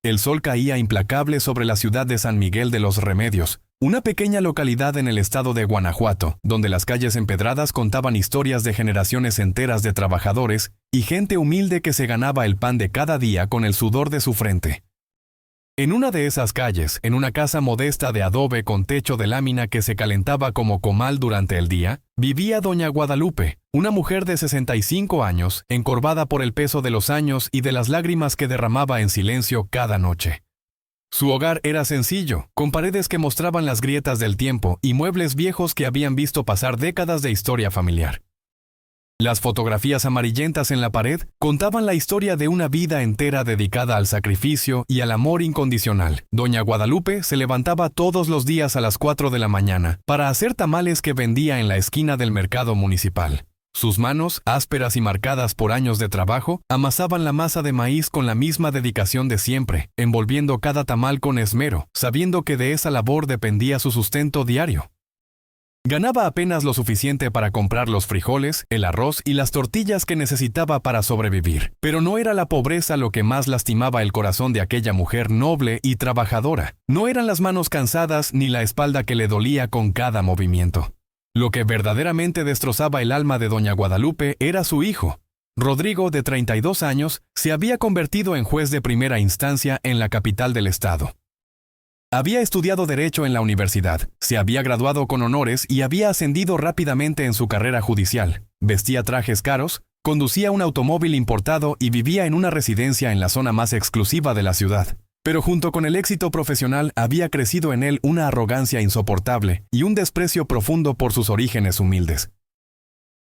El sol caía implacable sobre la ciudad de San Miguel de los Remedios, una pequeña localidad en el estado de Guanajuato, donde las calles empedradas contaban historias de generaciones enteras de trabajadores y gente humilde que se ganaba el pan de cada día con el sudor de su frente. En una de esas calles, en una casa modesta de adobe con techo de lámina que se calentaba como comal durante el día, vivía doña Guadalupe, una mujer de 65 años, encorvada por el peso de los años y de las lágrimas que derramaba en silencio cada noche. Su hogar era sencillo, con paredes que mostraban las grietas del tiempo y muebles viejos que habían visto pasar décadas de historia familiar. Las fotografías amarillentas en la pared contaban la historia de una vida entera dedicada al sacrificio y al amor incondicional. Doña Guadalupe se levantaba todos los días a las 4 de la mañana para hacer tamales que vendía en la esquina del mercado municipal. Sus manos, ásperas y marcadas por años de trabajo, amasaban la masa de maíz con la misma dedicación de siempre, envolviendo cada tamal con esmero, sabiendo que de esa labor dependía su sustento diario. Ganaba apenas lo suficiente para comprar los frijoles, el arroz y las tortillas que necesitaba para sobrevivir. Pero no era la pobreza lo que más lastimaba el corazón de aquella mujer noble y trabajadora. No eran las manos cansadas ni la espalda que le dolía con cada movimiento. Lo que verdaderamente destrozaba el alma de doña Guadalupe era su hijo. Rodrigo, de 32 años, se había convertido en juez de primera instancia en la capital del estado. Había estudiado Derecho en la universidad, se había graduado con honores y había ascendido rápidamente en su carrera judicial. Vestía trajes caros, conducía un automóvil importado y vivía en una residencia en la zona más exclusiva de la ciudad. Pero junto con el éxito profesional había crecido en él una arrogancia insoportable y un desprecio profundo por sus orígenes humildes.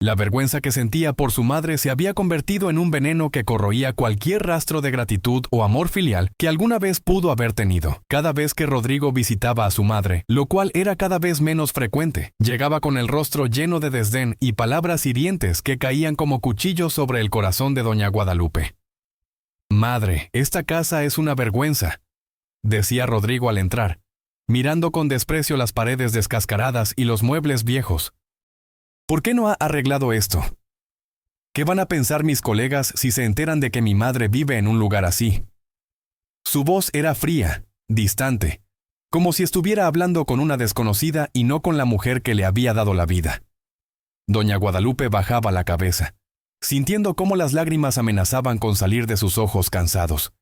La vergüenza que sentía por su madre se había convertido en un veneno que corroía cualquier rastro de gratitud o amor filial que alguna vez pudo haber tenido. Cada vez que Rodrigo visitaba a su madre, lo cual era cada vez menos frecuente, llegaba con el rostro lleno de desdén y palabras hirientes que caían como cuchillos sobre el corazón de doña Guadalupe. «Madre, esta casa es una vergüenza», decía Rodrigo al entrar, mirando con desprecio las paredes descascaradas y los muebles viejos. ¿Por qué no ha arreglado esto? ¿Qué van a pensar mis colegas si se enteran de que mi madre vive en un lugar así? Su voz era fría, distante, como si estuviera hablando con una desconocida y no con la mujer que le había dado la vida. Doña Guadalupe bajaba la cabeza, sintiendo cómo las lágrimas amenazaban con salir de sus ojos cansados.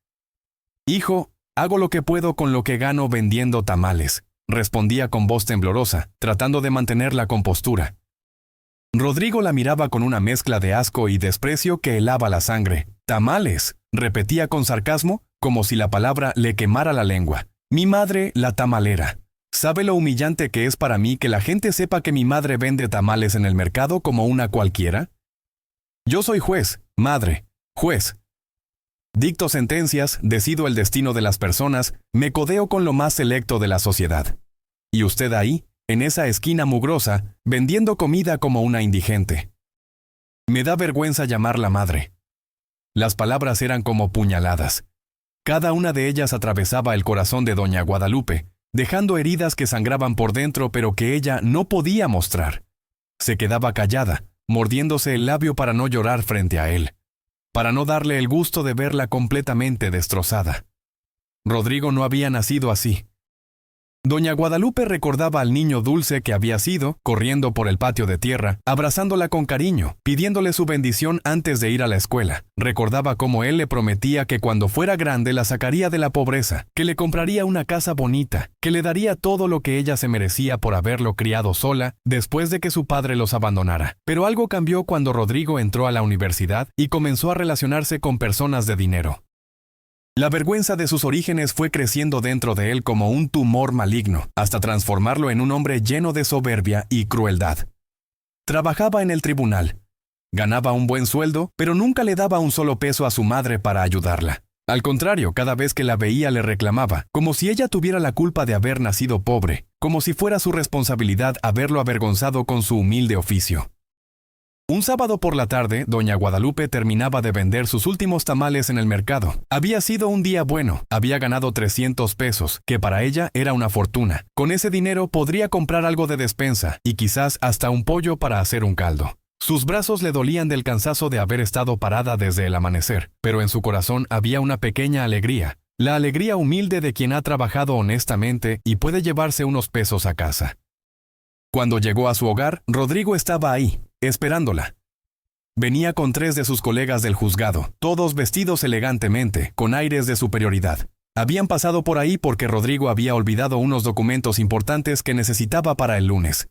«Hijo, hago lo que puedo con lo que gano vendiendo tamales», respondía con voz temblorosa, tratando de mantener la compostura. Rodrigo la miraba con una mezcla de asco y desprecio que helaba la sangre. «Tamales», repetía con sarcasmo, como si la palabra le quemara la lengua. «Mi madre, la tamalera. ¿Sabe lo humillante que es para mí que la gente sepa que mi madre vende tamales en el mercado como una cualquiera? Yo soy juez, madre, juez. Dicto sentencias, decido el destino de las personas, me codeo con lo más selecto de la sociedad. Y usted ahí, en esa esquina mugrosa, vendiendo comida como una indigente. Me da vergüenza llamarla madre». Las palabras eran como puñaladas. Cada una de ellas atravesaba el corazón de doña Guadalupe, dejando heridas que sangraban por dentro pero que ella no podía mostrar. Se quedaba callada, mordiéndose el labio para no llorar frente a él, para no darle el gusto de verla completamente destrozada. Rodrigo no había nacido así. Doña Guadalupe recordaba al niño dulce que había sido, corriendo por el patio de tierra, abrazándola con cariño, pidiéndole su bendición antes de ir a la escuela. Recordaba cómo él le prometía que cuando fuera grande la sacaría de la pobreza, que le compraría una casa bonita, que le daría todo lo que ella se merecía por haberlo criado sola después de que su padre los abandonara. Pero algo cambió cuando Rodrigo entró a la universidad y comenzó a relacionarse con personas de dinero. La vergüenza de sus orígenes fue creciendo dentro de él como un tumor maligno, hasta transformarlo en un hombre lleno de soberbia y crueldad. Trabajaba en el tribunal. Ganaba un buen sueldo, pero nunca le daba un solo peso a su madre para ayudarla. Al contrario, cada vez que la veía le reclamaba, como si ella tuviera la culpa de haber nacido pobre, como si fuera su responsabilidad haberlo avergonzado con su humilde oficio. Un sábado por la tarde, doña Guadalupe terminaba de vender sus últimos tamales en el mercado. Había sido un día bueno, había ganado 300 pesos, que para ella era una fortuna. Con ese dinero podría comprar algo de despensa y quizás hasta un pollo para hacer un caldo. Sus brazos le dolían del cansancio de haber estado parada desde el amanecer, pero en su corazón había una pequeña alegría, La alegría humilde de quien ha trabajado honestamente y puede llevarse unos pesos a casa. Cuando llegó a su hogar, Rodrigo estaba ahí, esperándola. Venía con 3 de sus colegas del juzgado, todos vestidos elegantemente, con aires de superioridad. Habían pasado por ahí porque Rodrigo había olvidado unos documentos importantes que necesitaba para el lunes.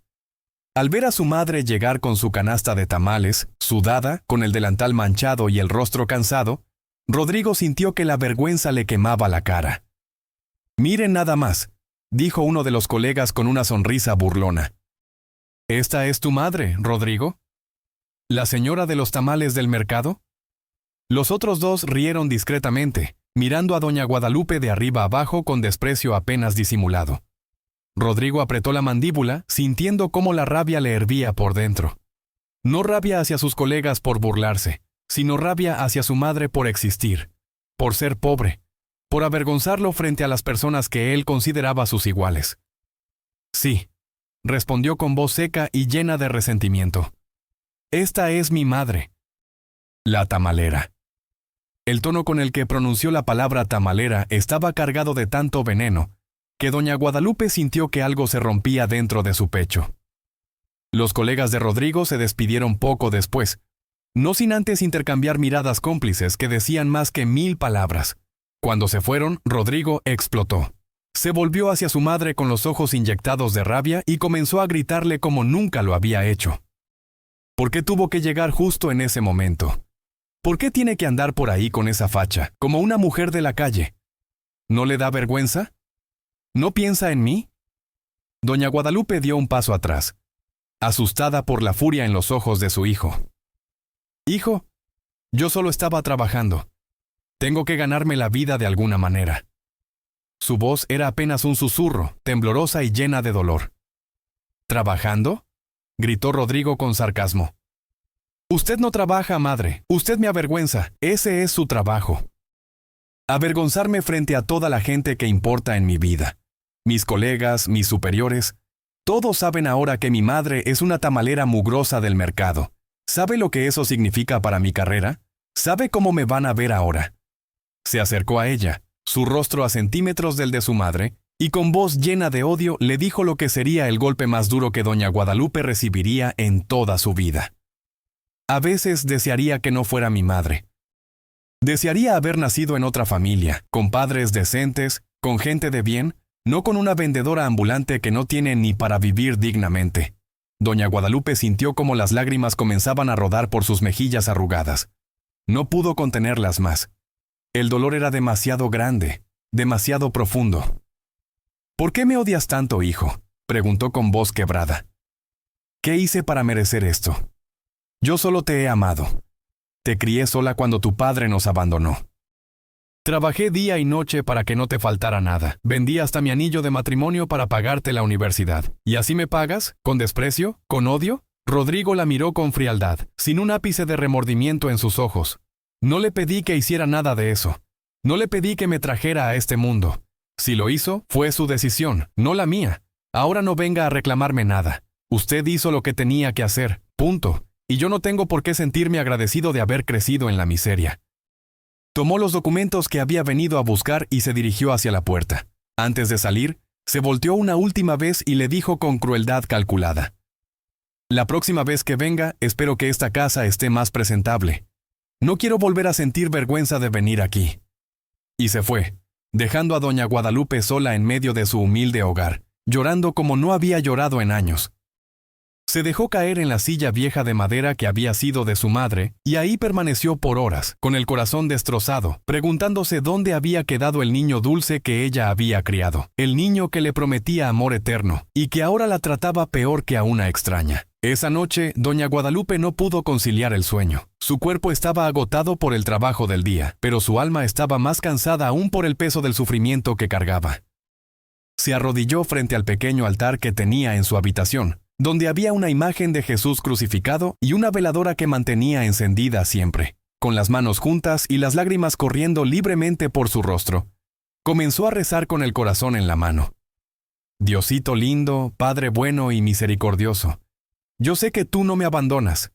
Al ver a su madre llegar con su canasta de tamales, sudada, con el delantal manchado y el rostro cansado, Rodrigo sintió que la vergüenza le quemaba la cara. «Miren nada más», dijo uno de los colegas con una sonrisa burlona. «¿Esta es tu madre, Rodrigo? ¿La señora de los tamales del mercado?» Los otros 2 rieron discretamente, mirando a doña Guadalupe de arriba abajo con desprecio apenas disimulado. Rodrigo apretó la mandíbula, sintiendo cómo la rabia le hervía por dentro. No rabia hacia sus colegas por burlarse, sino rabia hacia su madre por existir, por ser pobre, por avergonzarlo frente a las personas que él consideraba sus iguales. «Sí», respondió con voz seca y llena de resentimiento. «Esta es mi madre, la tamalera». El tono con el que pronunció la palabra tamalera estaba cargado de tanto veneno que doña Guadalupe sintió que algo se rompía dentro de su pecho. Los colegas de Rodrigo se despidieron poco después, no sin antes intercambiar miradas cómplices que decían más que 1000 palabras. Cuando se fueron, Rodrigo explotó. Se volvió hacia su madre con los ojos inyectados de rabia y comenzó a gritarle como nunca lo había hecho. ¿Por qué tuvo que llegar justo en ese momento? ¿Por qué tiene que andar por ahí con esa facha, como una mujer de la calle? ¿No le da vergüenza? ¿No piensa en mí? Doña Guadalupe dio un paso atrás, asustada por la furia en los ojos de su hijo. «Hijo, yo solo estaba trabajando. Tengo que ganarme la vida de alguna manera». Su voz era apenas un susurro, temblorosa y llena de dolor. «¿Trabajando?», gritó Rodrigo con sarcasmo. «Usted no trabaja, madre. Usted me avergüenza. Ese es su trabajo. Avergonzarme frente a toda la gente que importa en mi vida. Mis colegas, mis superiores. Todos saben ahora que mi madre es una tamalera mugrosa del mercado. ¿Sabe lo que eso significa para mi carrera? ¿Sabe cómo me van a ver ahora?». Se acercó a ella, su rostro a centímetros del de su madre, y con voz llena de odio le dijo lo que sería el golpe más duro que doña Guadalupe recibiría en toda su vida. «A veces desearía que no fuera mi madre. Desearía haber nacido en otra familia, con padres decentes, con gente de bien, no con una vendedora ambulante que no tiene ni para vivir dignamente». Doña Guadalupe sintió como las lágrimas comenzaban a rodar por sus mejillas arrugadas. No pudo contenerlas más. El dolor era demasiado grande, demasiado profundo. «¿Por qué me odias tanto, hijo?», preguntó con voz quebrada. «¿Qué hice para merecer esto? Yo solo te he amado. Te crié sola cuando tu padre nos abandonó. Trabajé día y noche para que no te faltara nada. Vendí hasta mi anillo de matrimonio para pagarte la universidad. ¿Y así me pagas? ¿Con desprecio? ¿Con odio?». Rodrigo la miró con frialdad, sin un ápice de remordimiento en sus ojos. «No le pedí que hiciera nada de eso. No le pedí que me trajera a este mundo. Si lo hizo, fue su decisión, no la mía. Ahora no venga a reclamarme nada. Usted hizo lo que tenía que hacer, punto. Y yo no tengo por qué sentirme agradecido de haber crecido en la miseria». Tomó los documentos que había venido a buscar y se dirigió hacia la puerta. Antes de salir, se volteó una última vez y le dijo con crueldad calculada: «La próxima vez que venga, espero que esta casa esté más presentable. No quiero volver a sentir vergüenza de venir aquí». Y se fue, dejando a doña Guadalupe sola en medio de su humilde hogar, llorando como no había llorado en años. Se dejó caer en la silla vieja de madera que había sido de su madre, y ahí permaneció por horas, con el corazón destrozado, preguntándose dónde había quedado el niño dulce que ella había criado, el niño que le prometía amor eterno, y que ahora la trataba peor que a una extraña. Esa noche, doña Guadalupe no pudo conciliar el sueño. Su cuerpo estaba agotado por el trabajo del día, pero su alma estaba más cansada aún por el peso del sufrimiento que cargaba. Se arrodilló frente al pequeño altar que tenía en su habitación, donde había una imagen de Jesús crucificado y una veladora que mantenía encendida siempre. Con las manos juntas y las lágrimas corriendo libremente por su rostro, comenzó a rezar con el corazón en la mano. «Diosito lindo, Padre bueno y misericordioso, yo sé que tú no me abandonas.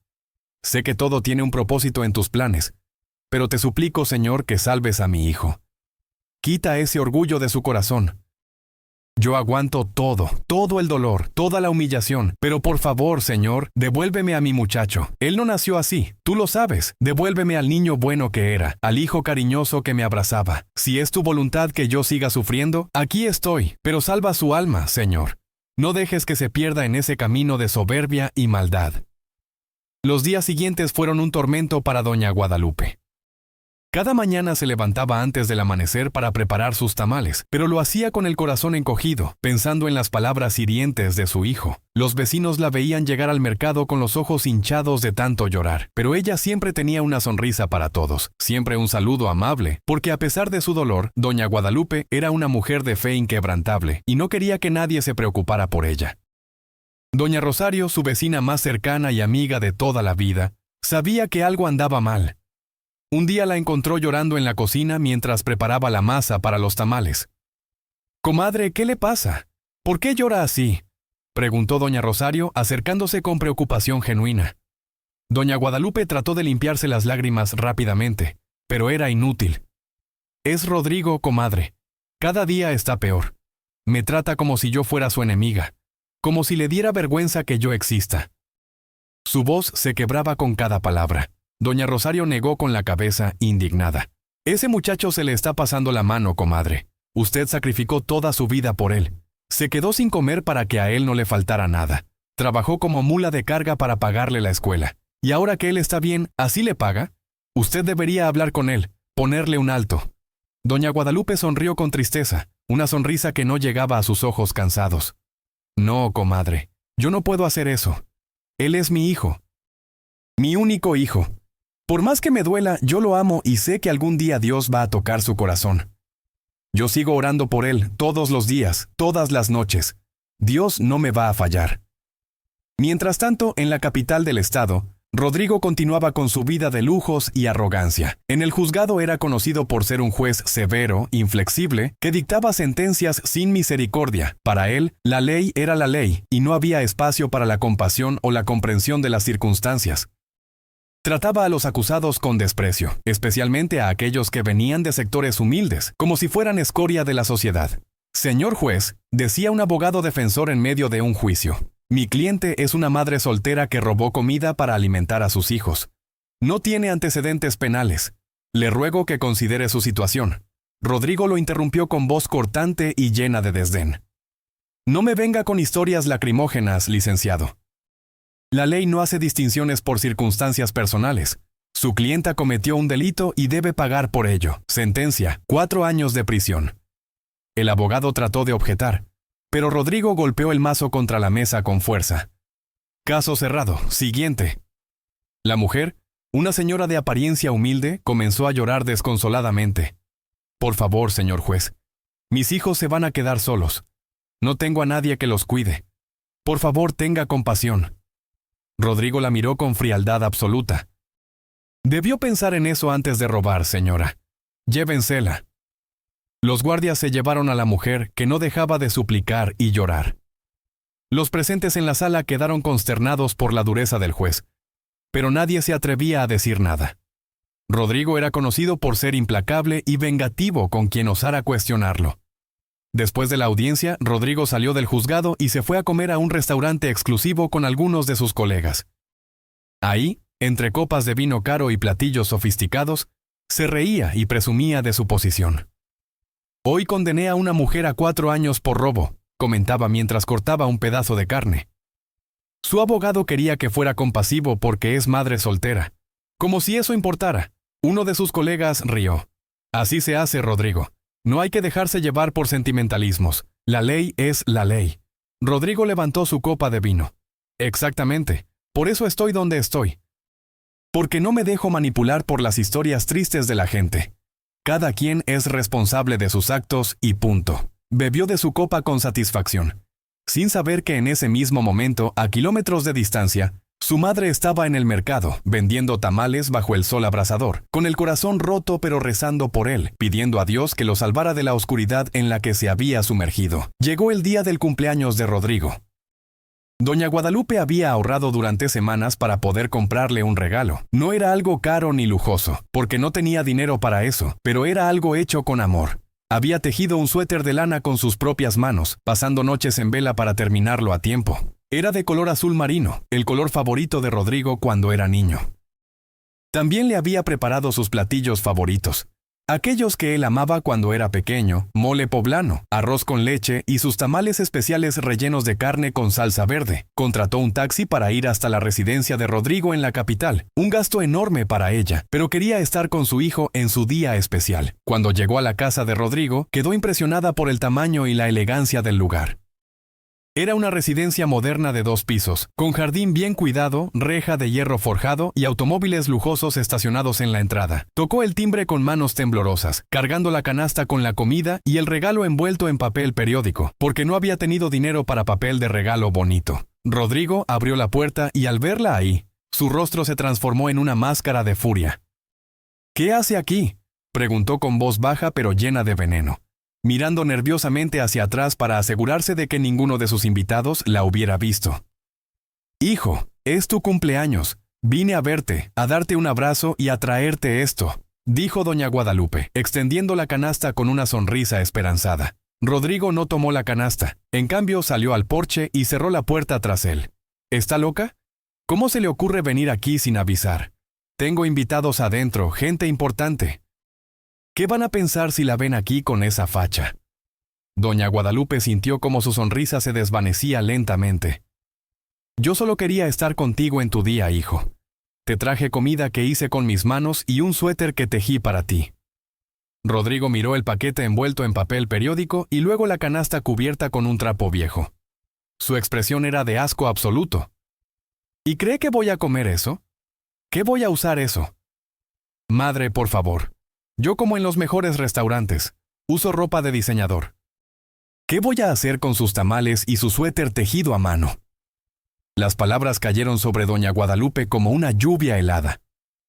Sé que todo tiene un propósito en tus planes, pero te suplico, Señor, que salves a mi hijo. Quita ese orgullo de su corazón. Yo aguanto todo el dolor, toda la humillación, pero por favor, Señor, devuélveme a mi muchacho. Él no nació así, tú lo sabes. Devuélveme al niño bueno que era, al hijo cariñoso que me abrazaba. Si es tu voluntad que yo siga sufriendo, aquí estoy, pero salva su alma, Señor. No dejes que se pierda en ese camino de soberbia y maldad. Los días siguientes fueron un tormento para doña Guadalupe. Cada mañana se levantaba antes del amanecer para preparar sus tamales, pero lo hacía con el corazón encogido, pensando en las palabras hirientes de su hijo. Los vecinos la veían llegar al mercado con los ojos hinchados de tanto llorar, pero ella siempre tenía una sonrisa para todos, siempre un saludo amable, porque a pesar de su dolor, doña Guadalupe era una mujer de fe inquebrantable, y no quería que nadie se preocupara por ella. Doña Rosario, su vecina más cercana y amiga de toda la vida, sabía que algo andaba mal. Un día la encontró llorando en la cocina mientras preparaba la masa para los tamales. «Comadre, ¿qué le pasa? ¿Por qué llora así?», preguntó doña Rosario, acercándose con preocupación genuina. Doña Guadalupe trató de limpiarse las lágrimas rápidamente, pero era inútil. «Es Rodrigo, comadre. Cada día está peor. Me trata como si yo fuera su enemiga, como si le diera vergüenza que yo exista». Su voz se quebraba con cada palabra. Doña Rosario negó con la cabeza, indignada. «Ese muchacho se le está pasando la mano, comadre. Usted sacrificó toda su vida por él. Se quedó sin comer para que a él no le faltara nada. Trabajó como mula de carga para pagarle la escuela. Y ahora que él está bien, ¿así le paga? Usted debería hablar con él, ponerle un alto». Doña Guadalupe sonrió con tristeza, una sonrisa que no llegaba a sus ojos cansados. «No, comadre, yo no puedo hacer eso. Él es mi hijo. Mi único hijo. Por más que me duela, yo lo amo y sé que algún día Dios va a tocar su corazón. Yo sigo orando por él todos los días, todas las noches. Dios no me va a fallar». Mientras tanto, en la capital del estado, Rodrigo continuaba con su vida de lujos y arrogancia. En el juzgado era conocido por ser un juez severo, inflexible, que dictaba sentencias sin misericordia. Para él, la ley era la ley, y no había espacio para la compasión o la comprensión de las circunstancias. Trataba a los acusados con desprecio, especialmente a aquellos que venían de sectores humildes, como si fueran escoria de la sociedad. «Señor juez», decía un abogado defensor en medio de un juicio, «mi cliente es una madre soltera que robó comida para alimentar a sus hijos. No tiene antecedentes penales. Le ruego que considere su situación». Rodrigo lo interrumpió con voz cortante y llena de desdén. «No me venga con historias lacrimógenas, licenciado. La ley no hace distinciones por circunstancias personales. Su clienta cometió un delito y debe pagar por ello. Sentencia: 4 años de prisión». El abogado trató de objetar, pero Rodrigo golpeó el mazo contra la mesa con fuerza. «Caso cerrado. Siguiente». La mujer, una señora de apariencia humilde, comenzó a llorar desconsoladamente. «Por favor, señor juez. Mis hijos se van a quedar solos. No tengo a nadie que los cuide. Por favor, tenga compasión». Rodrigo la miró con frialdad absoluta. «Debió pensar en eso antes de robar, señora. Llévensela». Los guardias se llevaron a la mujer, que no dejaba de suplicar y llorar. Los presentes en la sala quedaron consternados por la dureza del juez, pero nadie se atrevía a decir nada. Rodrigo era conocido por ser implacable y vengativo con quien osara cuestionarlo. Después de la audiencia, Rodrigo salió del juzgado y se fue a comer a un restaurante exclusivo con algunos de sus colegas. Ahí, entre copas de vino caro y platillos sofisticados, se reía y presumía de su posición. «Hoy condené a una mujer a 4 años por robo», comentaba mientras cortaba un pedazo de carne. Su abogado quería que fuera compasivo porque es madre soltera. Como si eso importara. Uno de sus colegas rió. «Así se hace, Rodrigo. No hay que dejarse llevar por sentimentalismos. La ley es la ley». Rodrigo levantó su copa de vino. «Exactamente. Por eso estoy donde estoy. Porque no me dejo manipular por las historias tristes de la gente. Cada quien es responsable de sus actos y punto». Bebió de su copa con satisfacción, sin saber que en ese mismo momento, a kilómetros de distancia, su madre estaba en el mercado, vendiendo tamales bajo el sol abrasador, con el corazón roto pero rezando por él, pidiendo a Dios que lo salvara de la oscuridad en la que se había sumergido. Llegó el día del cumpleaños de Rodrigo. Doña Guadalupe había ahorrado durante semanas para poder comprarle un regalo. No era algo caro ni lujoso, porque no tenía dinero para eso, pero era algo hecho con amor. Había tejido un suéter de lana con sus propias manos, pasando noches en vela para terminarlo a tiempo. Era de color azul marino, el color favorito de Rodrigo cuando era niño. También le había preparado sus platillos favoritos, aquellos que él amaba cuando era pequeño: mole poblano, arroz con leche y sus tamales especiales rellenos de carne con salsa verde. Contrató un taxi para ir hasta la residencia de Rodrigo en la capital, un gasto enorme para ella, pero quería estar con su hijo en su día especial. Cuando llegó a la casa de Rodrigo, quedó impresionada por el tamaño y la elegancia del lugar. Era una residencia moderna de 2 pisos, con jardín bien cuidado, reja de hierro forjado y automóviles lujosos estacionados en la entrada. Tocó el timbre con manos temblorosas, cargando la canasta con la comida y el regalo envuelto en papel periódico, porque no había tenido dinero para papel de regalo bonito. Rodrigo abrió la puerta y al verla ahí, su rostro se transformó en una máscara de furia. «¿Qué hace aquí?», preguntó con voz baja pero llena de veneno, mirando nerviosamente hacia atrás para asegurarse de que ninguno de sus invitados la hubiera visto. «Hijo, es tu cumpleaños. Vine a verte, a darte un abrazo y a traerte esto», dijo doña Guadalupe, extendiendo la canasta con una sonrisa esperanzada. Rodrigo no tomó la canasta. En cambio, salió al porche y cerró la puerta tras él. «¿Está loca? ¿Cómo se le ocurre venir aquí sin avisar? Tengo invitados adentro, gente importante. ¿Qué van a pensar si la ven aquí con esa facha?». Doña Guadalupe sintió como su sonrisa se desvanecía lentamente. «Yo solo quería estar contigo en tu día, hijo. Te traje comida que hice con mis manos y un suéter que tejí para ti». Rodrigo miró el paquete envuelto en papel periódico y luego la canasta cubierta con un trapo viejo. Su expresión era de asco absoluto. «¿Y cree que voy a comer eso? ¿Qué voy a usar eso? Madre, por favor. Yo como en los mejores restaurantes. Uso ropa de diseñador. ¿Qué voy a hacer con sus tamales y su suéter tejido a mano?». Las palabras cayeron sobre doña Guadalupe como una lluvia helada.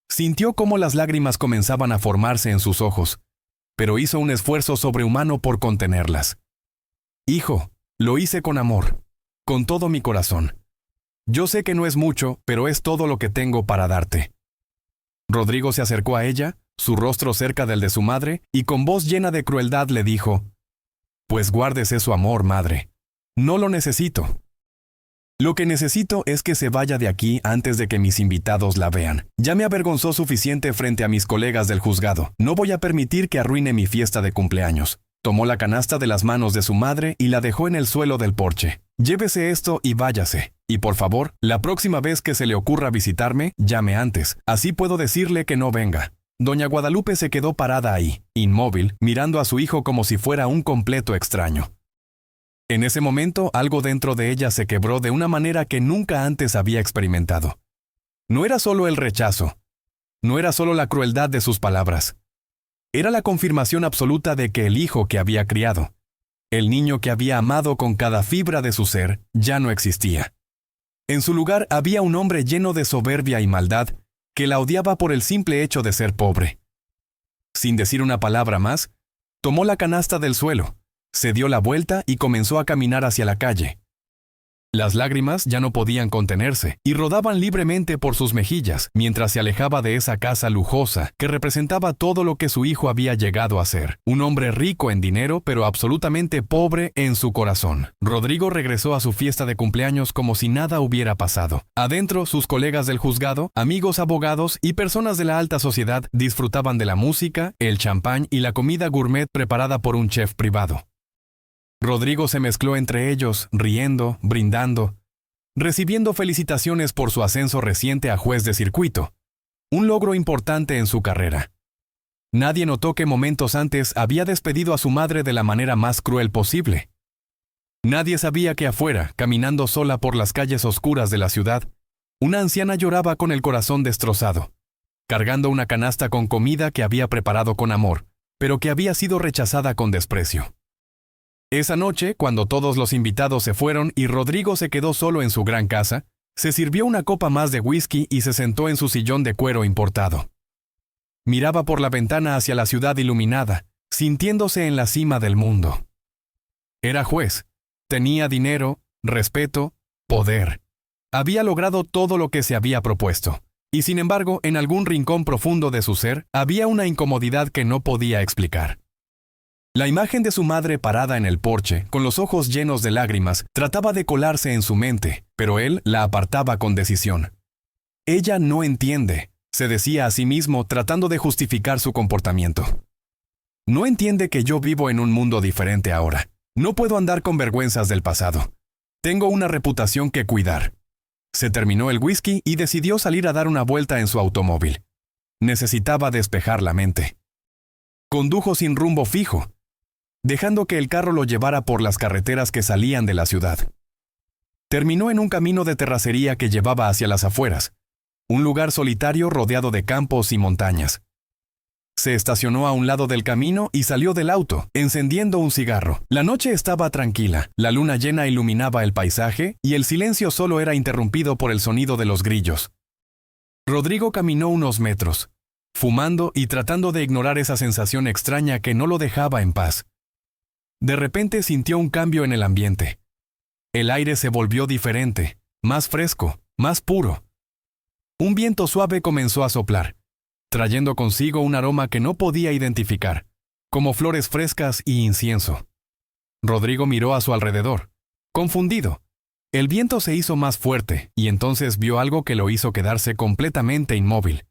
Sintió cómo las lágrimas comenzaban a formarse en sus ojos, pero hizo un esfuerzo sobrehumano por contenerlas. «Hijo, lo hice con amor, con todo mi corazón. Yo sé que no es mucho, pero es todo lo que tengo para darte». Rodrigo se acercó a ella, su rostro cerca del de su madre, y con voz llena de crueldad le dijo: «Pues guárdese su amor, madre. No lo necesito. Lo que necesito es que se vaya de aquí antes de que mis invitados la vean. Ya me avergonzó suficiente frente a mis colegas del juzgado. No voy a permitir que arruine mi fiesta de cumpleaños». Tomó la canasta de las manos de su madre y la dejó en el suelo del porche. «Llévese esto y váyase. Y por favor, la próxima vez que se le ocurra visitarme, llame antes. Así puedo decirle que no venga». Doña Guadalupe se quedó parada ahí, inmóvil, mirando a su hijo como si fuera un completo extraño. En ese momento, algo dentro de ella se quebró de una manera que nunca antes había experimentado. No era solo el rechazo. No era solo la crueldad de sus palabras. Era la confirmación absoluta de que el hijo que había criado, el niño que había amado con cada fibra de su ser, ya no existía. En su lugar había un hombre lleno de soberbia y maldad que la odiaba por el simple hecho de ser pobre. Sin decir una palabra más, tomó la canasta del suelo, se dio la vuelta y comenzó a caminar hacia la calle. Las lágrimas ya no podían contenerse y rodaban libremente por sus mejillas mientras se alejaba de esa casa lujosa que representaba todo lo que su hijo había llegado a ser. Un hombre rico en dinero, pero absolutamente pobre en su corazón. Rodrigo regresó a su fiesta de cumpleaños como si nada hubiera pasado. Adentro, sus colegas del juzgado, amigos abogados y personas de la alta sociedad disfrutaban de la música, el champán y la comida gourmet preparada por un chef privado. Rodrigo se mezcló entre ellos, riendo, brindando, recibiendo felicitaciones por su ascenso reciente a juez de circuito, un logro importante en su carrera. Nadie notó que momentos antes había despedido a su madre de la manera más cruel posible. Nadie sabía que afuera, caminando sola por las calles oscuras de la ciudad, una anciana lloraba con el corazón destrozado, cargando una canasta con comida que había preparado con amor, pero que había sido rechazada con desprecio. Esa noche, cuando todos los invitados se fueron y Rodrigo se quedó solo en su gran casa, se sirvió una copa más de whisky y se sentó en su sillón de cuero importado. Miraba por la ventana hacia la ciudad iluminada, sintiéndose en la cima del mundo. Era juez, tenía dinero, respeto, poder. Había logrado todo lo que se había propuesto, y sin embargo, en algún rincón profundo de su ser, había una incomodidad que no podía explicar. La imagen de su madre parada en el porche, con los ojos llenos de lágrimas, trataba de colarse en su mente, pero él la apartaba con decisión. Ella no entiende, se decía a sí mismo tratando de justificar su comportamiento. No entiende que yo vivo en un mundo diferente ahora. No puedo andar con vergüenzas del pasado. Tengo una reputación que cuidar. Se terminó el whisky y decidió salir a dar una vuelta en su automóvil. Necesitaba despejar la mente. Condujo sin rumbo fijo, dejando que el carro lo llevara por las carreteras que salían de la ciudad. Terminó en un camino de terracería que llevaba hacia las afueras, un lugar solitario rodeado de campos y montañas. Se estacionó a un lado del camino y salió del auto, encendiendo un cigarro. La noche estaba tranquila, la luna llena iluminaba el paisaje y el silencio solo era interrumpido por el sonido de los grillos. Rodrigo caminó unos metros, fumando y tratando de ignorar esa sensación extraña que no lo dejaba en paz. De repente sintió un cambio en el ambiente. El aire se volvió diferente, más fresco, más puro. Un viento suave comenzó a soplar, trayendo consigo un aroma que no podía identificar, como flores frescas y incienso. Rodrigo miró a su alrededor, confundido. El viento se hizo más fuerte y entonces vio algo que lo hizo quedarse completamente inmóvil.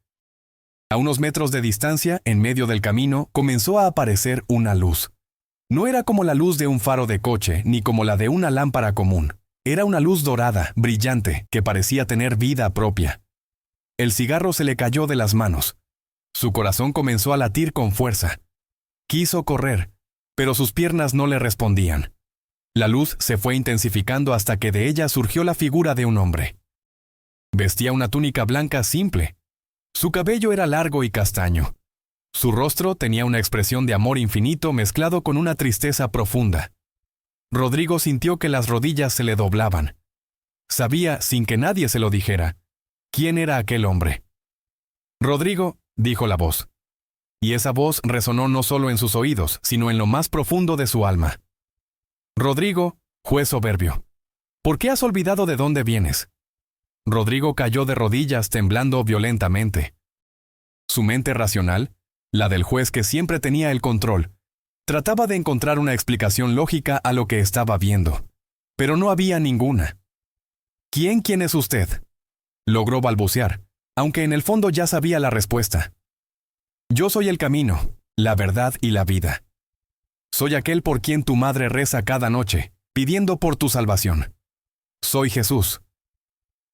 A unos metros de distancia, en medio del camino, comenzó a aparecer una luz. No era como la luz de un faro de coche, ni como la de una lámpara común. Era una luz dorada, brillante, que parecía tener vida propia. El cigarro se le cayó de las manos. Su corazón comenzó a latir con fuerza. Quiso correr, pero sus piernas no le respondían. La luz se fue intensificando hasta que de ella surgió la figura de un hombre. Vestía una túnica blanca simple. Su cabello era largo y castaño. Su rostro tenía una expresión de amor infinito mezclado con una tristeza profunda. Rodrigo sintió que las rodillas se le doblaban. Sabía, sin que nadie se lo dijera, quién era aquel hombre. «Rodrigo», dijo la voz. Y esa voz resonó no solo en sus oídos, sino en lo más profundo de su alma. «Rodrigo, juez soberbio, ¿por qué has olvidado de dónde vienes?» Rodrigo cayó de rodillas temblando violentamente. Su mente racional, la del juez que siempre tenía el control, trataba de encontrar una explicación lógica a lo que estaba viendo, pero no había ninguna. ¿Quién es usted?», logró balbucear, aunque en el fondo ya sabía la respuesta. «Yo soy el camino, la verdad y la vida. Soy aquel por quien tu madre reza cada noche, pidiendo por tu salvación. Soy Jesús».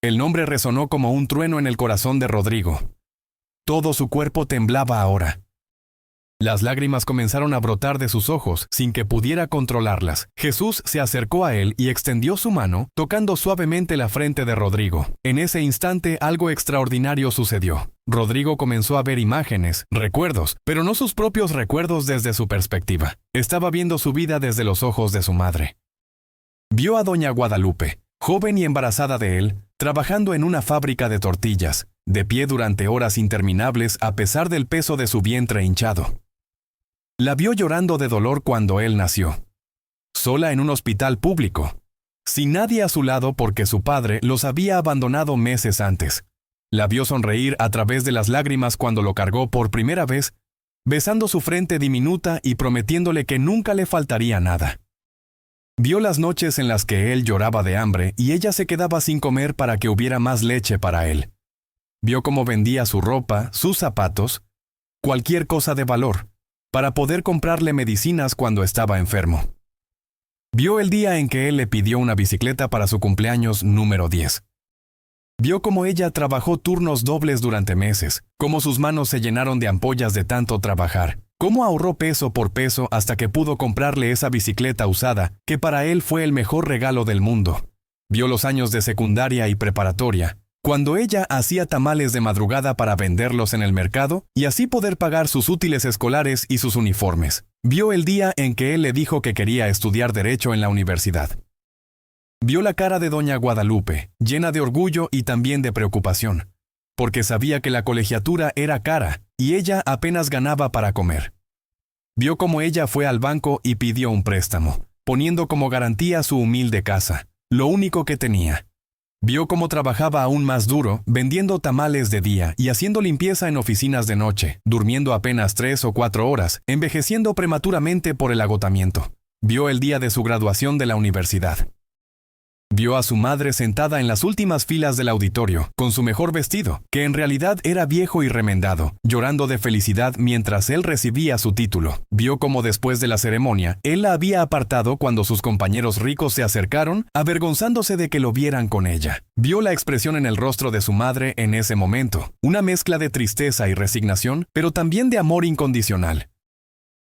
El nombre resonó como un trueno en el corazón de Rodrigo. Todo su cuerpo temblaba ahora. Las lágrimas comenzaron a brotar de sus ojos sin que pudiera controlarlas. Jesús se acercó a él y extendió su mano, tocando suavemente la frente de Rodrigo. En ese instante algo extraordinario sucedió. Rodrigo comenzó a ver imágenes, recuerdos, pero no sus propios recuerdos desde su perspectiva. Estaba viendo su vida desde los ojos de su madre. Vio a doña Guadalupe, joven y embarazada de él, trabajando en una fábrica de tortillas, de pie durante horas interminables a pesar del peso de su vientre hinchado. La vio llorando de dolor cuando él nació, sola en un hospital público, sin nadie a su lado porque su padre los había abandonado meses antes. La vio sonreír a través de las lágrimas cuando lo cargó por primera vez, besando su frente diminuta y prometiéndole que nunca le faltaría nada. Vio las noches en las que él lloraba de hambre y ella se quedaba sin comer para que hubiera más leche para él. Vio cómo vendía su ropa, sus zapatos, cualquier cosa de valor, para poder comprarle medicinas cuando estaba enfermo. Vio el día en que él le pidió una bicicleta para su cumpleaños número 10. Vio cómo ella trabajó turnos dobles durante meses, cómo sus manos se llenaron de ampollas de tanto trabajar, cómo ahorró peso por peso hasta que pudo comprarle esa bicicleta usada, que para él fue el mejor regalo del mundo. Vio los años de secundaria y preparatoria, cuando ella hacía tamales de madrugada para venderlos en el mercado y así poder pagar sus útiles escolares y sus uniformes. Vio el día en que él le dijo que quería estudiar Derecho en la universidad. Vio la cara de doña Guadalupe, llena de orgullo y también de preocupación, porque sabía que la colegiatura era cara y ella apenas ganaba para comer. Vio cómo ella fue al banco y pidió un préstamo, poniendo como garantía su humilde casa, lo único que tenía. Vio cómo trabajaba aún más duro, vendiendo tamales de día y haciendo limpieza en oficinas de noche, durmiendo apenas 3 o 4 horas, envejeciendo prematuramente por el agotamiento. Vio el día de su graduación de la universidad. Vio a su madre sentada en las últimas filas del auditorio, con su mejor vestido, que en realidad era viejo y remendado, llorando de felicidad mientras él recibía su título. Vio cómo después de la ceremonia, él la había apartado cuando sus compañeros ricos se acercaron, avergonzándose de que lo vieran con ella. Vio la expresión en el rostro de su madre en ese momento, una mezcla de tristeza y resignación, pero también de amor incondicional.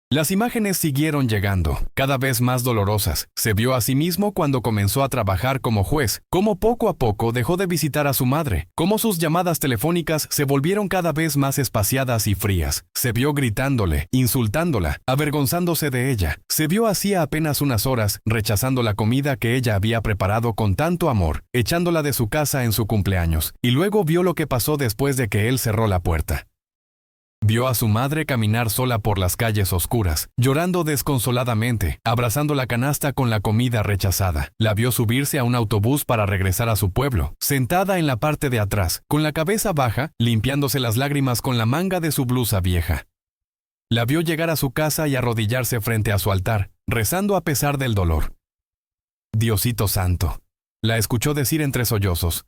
Las imágenes siguieron llegando, cada vez más dolorosas. Se vio a sí mismo cuando comenzó a trabajar como juez, cómo poco a poco dejó de visitar a su madre, cómo sus llamadas telefónicas se volvieron cada vez más espaciadas y frías. Se vio gritándole, insultándola, avergonzándose de ella. Se vio hacía apenas unas horas, rechazando la comida que ella había preparado con tanto amor, echándola de su casa en su cumpleaños, y luego vio lo que pasó después de que él cerró la puerta. Vio a su madre caminar sola por las calles oscuras, llorando desconsoladamente, abrazando la canasta con la comida rechazada. La vio subirse a un autobús para regresar a su pueblo, sentada en la parte de atrás, con la cabeza baja, limpiándose las lágrimas con la manga de su blusa vieja. La vio llegar a su casa y arrodillarse frente a su altar, rezando a pesar del dolor. Diosito santo, la escuchó decir entre sollozos,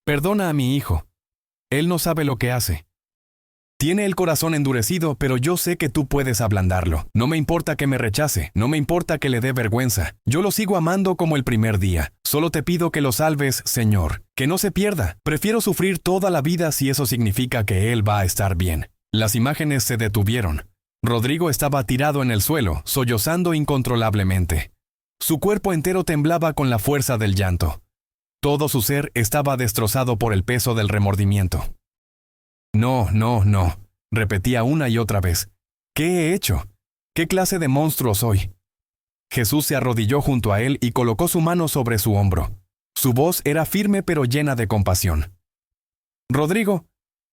perdona a mi hijo. Él no sabe lo que hace. Tiene el corazón endurecido, pero yo sé que tú puedes ablandarlo. No me importa que me rechace, no me importa que le dé vergüenza. Yo lo sigo amando como el primer día. Solo te pido que lo salves, Señor. Que no se pierda. Prefiero sufrir toda la vida si eso significa que él va a estar bien. Las imágenes se detuvieron. Rodrigo estaba tirado en el suelo, sollozando incontrolablemente. Su cuerpo entero temblaba con la fuerza del llanto. Todo su ser estaba destrozado por el peso del remordimiento. No, no, no, repetía una y otra vez. ¿Qué he hecho? ¿Qué clase de monstruo soy? Jesús se arrodilló junto a él y colocó su mano sobre su hombro. Su voz era firme pero llena de compasión. Rodrigo,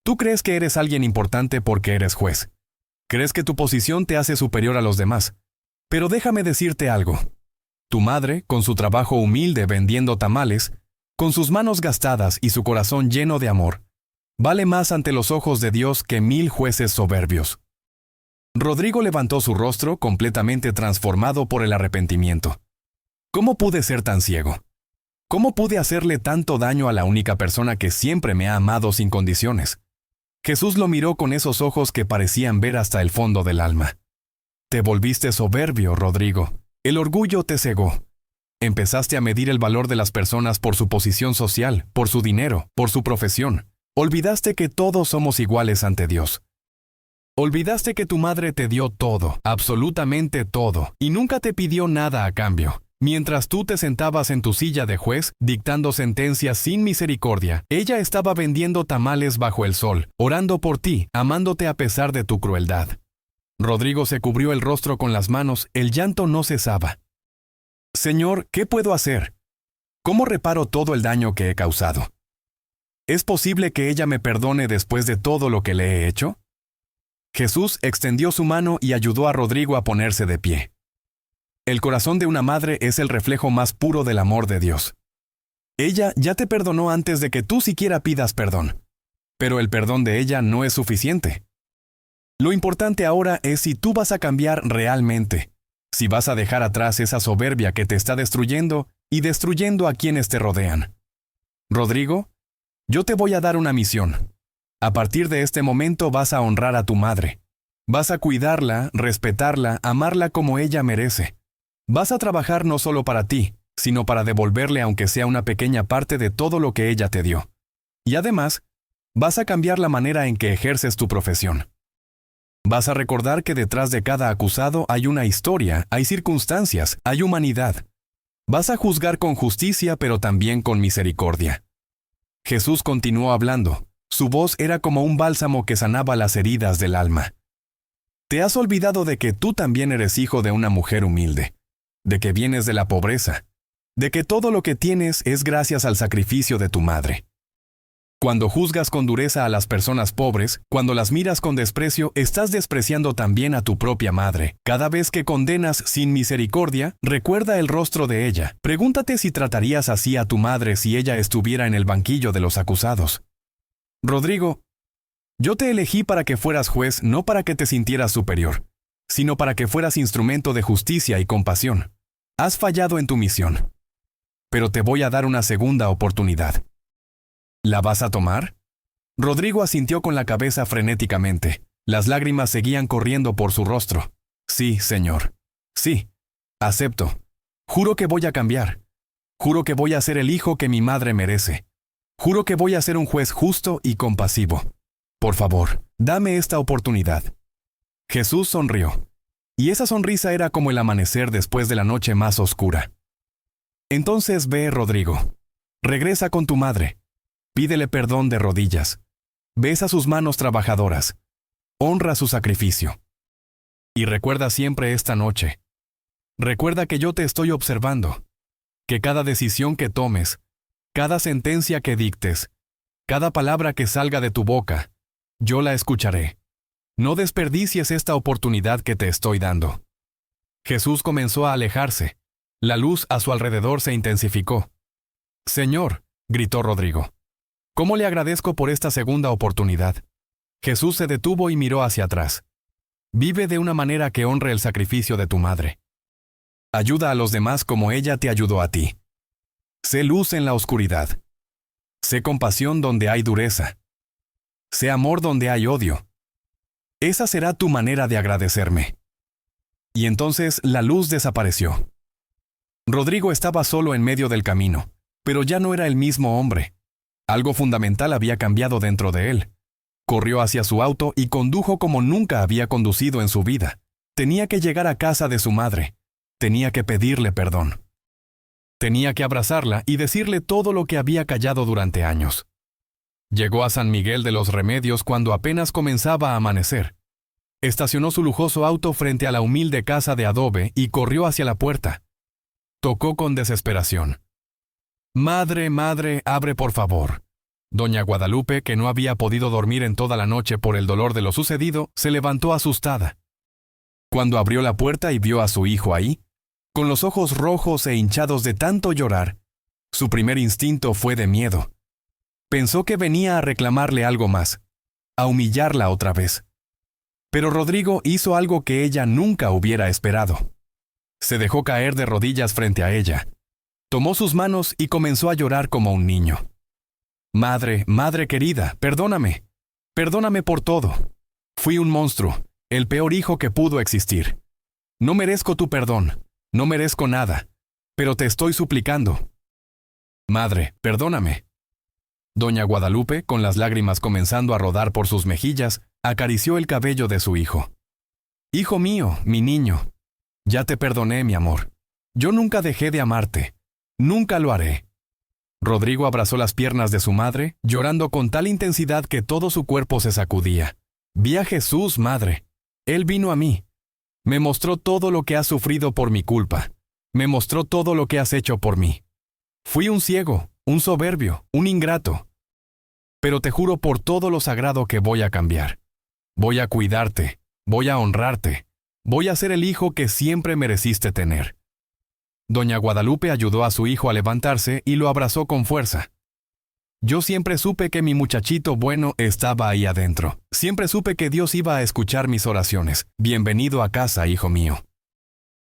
tú crees que eres alguien importante porque eres juez. Crees que tu posición te hace superior a los demás. Pero déjame decirte algo. Tu madre, con su trabajo humilde vendiendo tamales, con sus manos gastadas y su corazón lleno de amor, vale más ante los ojos de Dios que 1000 jueces soberbios. Rodrigo levantó su rostro completamente transformado por el arrepentimiento. ¿Cómo pude ser tan ciego? ¿Cómo pude hacerle tanto daño a la única persona que siempre me ha amado sin condiciones? Jesús lo miró con esos ojos que parecían ver hasta el fondo del alma. Te volviste soberbio, Rodrigo. El orgullo te cegó. Empezaste a medir el valor de las personas por su posición social, por su dinero, por su profesión. Olvidaste que todos somos iguales ante Dios. Olvidaste que tu madre te dio todo, absolutamente todo, y nunca te pidió nada a cambio. Mientras tú te sentabas en tu silla de juez, dictando sentencias sin misericordia, ella estaba vendiendo tamales bajo el sol, orando por ti, amándote a pesar de tu crueldad. Rodrigo se cubrió el rostro con las manos, el llanto no cesaba. Señor, ¿qué puedo hacer? ¿Cómo reparo todo el daño que he causado? ¿Es posible que ella me perdone después de todo lo que le he hecho? Jesús extendió su mano y ayudó a Rodrigo a ponerse de pie. El corazón de una madre es el reflejo más puro del amor de Dios. Ella ya te perdonó antes de que tú siquiera pidas perdón. Pero el perdón de ella no es suficiente. Lo importante ahora es si tú vas a cambiar realmente, si vas a dejar atrás esa soberbia que te está destruyendo y destruyendo a quienes te rodean. Rodrigo, yo te voy a dar una misión. A partir de este momento vas a honrar a tu madre. Vas a cuidarla, respetarla, amarla como ella merece. Vas a trabajar no solo para ti, sino para devolverle aunque sea una pequeña parte de todo lo que ella te dio. Y además, vas a cambiar la manera en que ejerces tu profesión. Vas a recordar que detrás de cada acusado hay una historia, hay circunstancias, hay humanidad. Vas a juzgar con justicia pero también con misericordia. Jesús continuó hablando. Su voz era como un bálsamo que sanaba las heridas del alma. Te has olvidado de que tú también eres hijo de una mujer humilde, de que vienes de la pobreza, de que todo lo que tienes es gracias al sacrificio de tu madre. Cuando juzgas con dureza a las personas pobres, cuando las miras con desprecio, estás despreciando también a tu propia madre. Cada vez que condenas sin misericordia, recuerda el rostro de ella. Pregúntate si tratarías así a tu madre si ella estuviera en el banquillo de los acusados. Rodrigo, yo te elegí para que fueras juez, no para que te sintieras superior, sino para que fueras instrumento de justicia y compasión. Has fallado en tu misión. Pero te voy a dar una segunda oportunidad. ¿La vas a tomar? Rodrigo asintió con la cabeza frenéticamente. Las lágrimas seguían corriendo por su rostro. Sí, señor. Sí. Acepto. Juro que voy a cambiar. Juro que voy a ser el hijo que mi madre merece. Juro que voy a ser un juez justo y compasivo. Por favor, dame esta oportunidad. Jesús sonrió. Y esa sonrisa era como el amanecer después de la noche más oscura. Entonces ve, Rodrigo. Regresa con tu madre. Pídele perdón de rodillas. Besa sus manos trabajadoras. Honra su sacrificio. Y recuerda siempre esta noche. Recuerda que yo te estoy observando. Que cada decisión que tomes, cada sentencia que dictes, cada palabra que salga de tu boca, yo la escucharé. No desperdicies esta oportunidad que te estoy dando. Jesús comenzó a alejarse. La luz a su alrededor se intensificó. Señor, gritó Rodrigo. ¿Cómo le agradezco por esta segunda oportunidad? Jesús se detuvo y miró hacia atrás. Vive de una manera que honre el sacrificio de tu madre. Ayuda a los demás como ella te ayudó a ti. Sé luz en la oscuridad. Sé compasión donde hay dureza. Sé amor donde hay odio. Esa será tu manera de agradecerme. Y entonces la luz desapareció. Rodrigo estaba solo en medio del camino, pero ya no era el mismo hombre. Algo fundamental había cambiado dentro de él. Corrió hacia su auto y condujo como nunca había conducido en su vida. Tenía que llegar a casa de su madre. Tenía que pedirle perdón. Tenía que abrazarla y decirle todo lo que había callado durante años. Llegó a San Miguel de los Remedios cuando apenas comenzaba a amanecer. Estacionó su lujoso auto frente a la humilde casa de adobe y corrió hacia la puerta. Tocó con desesperación. «Madre, madre, abre por favor». Doña Guadalupe, que no había podido dormir en toda la noche por el dolor de lo sucedido, se levantó asustada. Cuando abrió la puerta y vio a su hijo ahí, con los ojos rojos e hinchados de tanto llorar, su primer instinto fue de miedo. Pensó que venía a reclamarle algo más, a humillarla otra vez. Pero Rodrigo hizo algo que ella nunca hubiera esperado. Se dejó caer de rodillas frente a ella. Tomó sus manos y comenzó a llorar como un niño. «Madre, madre querida, perdóname. Perdóname por todo. Fui un monstruo, el peor hijo que pudo existir. No merezco tu perdón, no merezco nada, pero te estoy suplicando. Madre, perdóname». Doña Guadalupe, con las lágrimas comenzando a rodar por sus mejillas, acarició el cabello de su hijo. «Hijo mío, mi niño, ya te perdoné, mi amor. Yo nunca dejé de amarte. Nunca lo haré». Rodrigo abrazó las piernas de su madre, llorando con tal intensidad que todo su cuerpo se sacudía. «Vi a Jesús, madre. Él vino a mí. Me mostró todo lo que has sufrido por mi culpa. Me mostró todo lo que has hecho por mí. Fui un ciego, un soberbio, un ingrato. Pero te juro por todo lo sagrado que voy a cambiar. Voy a cuidarte, voy a honrarte, voy a ser el hijo que siempre mereciste tener». Doña Guadalupe ayudó a su hijo a levantarse y lo abrazó con fuerza. «Yo siempre supe que mi muchachito bueno estaba ahí adentro. Siempre supe que Dios iba a escuchar mis oraciones. Bienvenido a casa, hijo mío».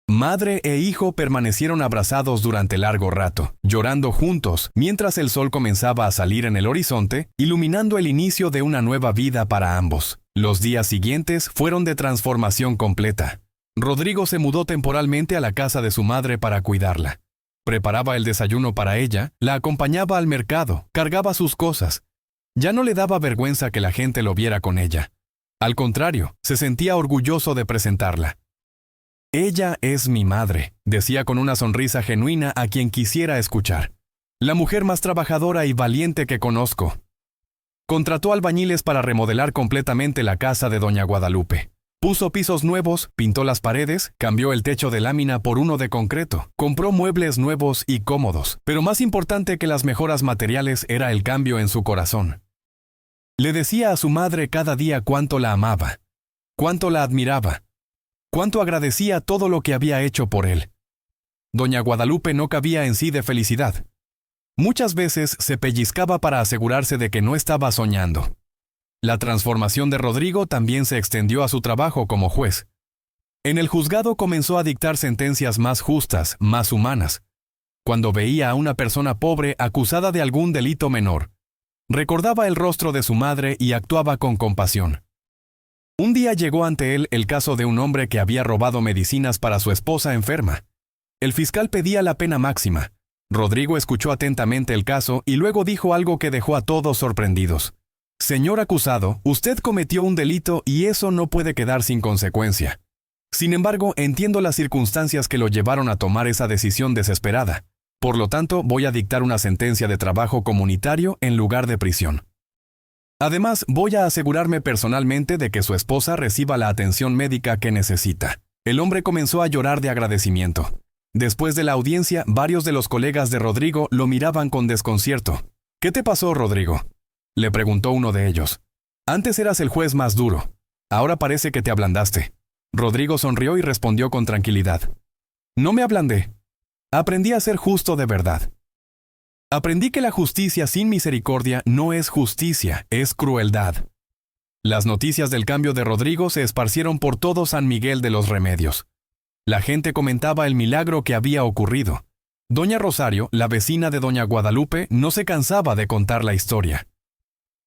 Madre e hijo permanecieron abrazados durante largo rato, llorando juntos, mientras el sol comenzaba a salir en el horizonte, iluminando el inicio de una nueva vida para ambos. Los días siguientes fueron de transformación completa. Rodrigo se mudó temporalmente a la casa de su madre para cuidarla. Preparaba el desayuno para ella, la acompañaba al mercado, cargaba sus cosas. Ya no le daba vergüenza que la gente lo viera con ella. Al contrario, se sentía orgulloso de presentarla. «Ella es mi madre», decía con una sonrisa genuina a quien quisiera escuchar. «La mujer más trabajadora y valiente que conozco». Contrató albañiles para remodelar completamente la casa de Doña Guadalupe. Puso pisos nuevos, pintó las paredes, cambió el techo de lámina por uno de concreto, compró muebles nuevos y cómodos, pero más importante que las mejoras materiales era el cambio en su corazón. Le decía a su madre cada día cuánto la amaba, cuánto la admiraba, cuánto agradecía todo lo que había hecho por él. Doña Guadalupe no cabía en sí de felicidad. Muchas veces se pellizcaba para asegurarse de que no estaba soñando. La transformación de Rodrigo también se extendió a su trabajo como juez. En el juzgado comenzó a dictar sentencias más justas, más humanas. Cuando veía a una persona pobre acusada de algún delito menor, recordaba el rostro de su madre y actuaba con compasión. Un día llegó ante él el caso de un hombre que había robado medicinas para su esposa enferma. El fiscal pedía la pena máxima. Rodrigo escuchó atentamente el caso y luego dijo algo que dejó a todos sorprendidos. Señor acusado, usted cometió un delito y eso no puede quedar sin consecuencia. Sin embargo, entiendo las circunstancias que lo llevaron a tomar esa decisión desesperada. Por lo tanto, voy a dictar una sentencia de trabajo comunitario en lugar de prisión. Además, voy a asegurarme personalmente de que su esposa reciba la atención médica que necesita. El hombre comenzó a llorar de agradecimiento. Después de la audiencia, varios de los colegas de Rodrigo lo miraban con desconcierto. ¿Qué te pasó, Rodrigo?, le preguntó uno de ellos. Antes eras el juez más duro. Ahora parece que te ablandaste. Rodrigo sonrió y respondió con tranquilidad. No me ablandé. Aprendí a ser justo de verdad. Aprendí que la justicia sin misericordia no es justicia, es crueldad. Las noticias del cambio de Rodrigo se esparcieron por todo San Miguel de los Remedios. La gente comentaba el milagro que había ocurrido. Doña Rosario, la vecina de Doña Guadalupe, no se cansaba de contar la historia.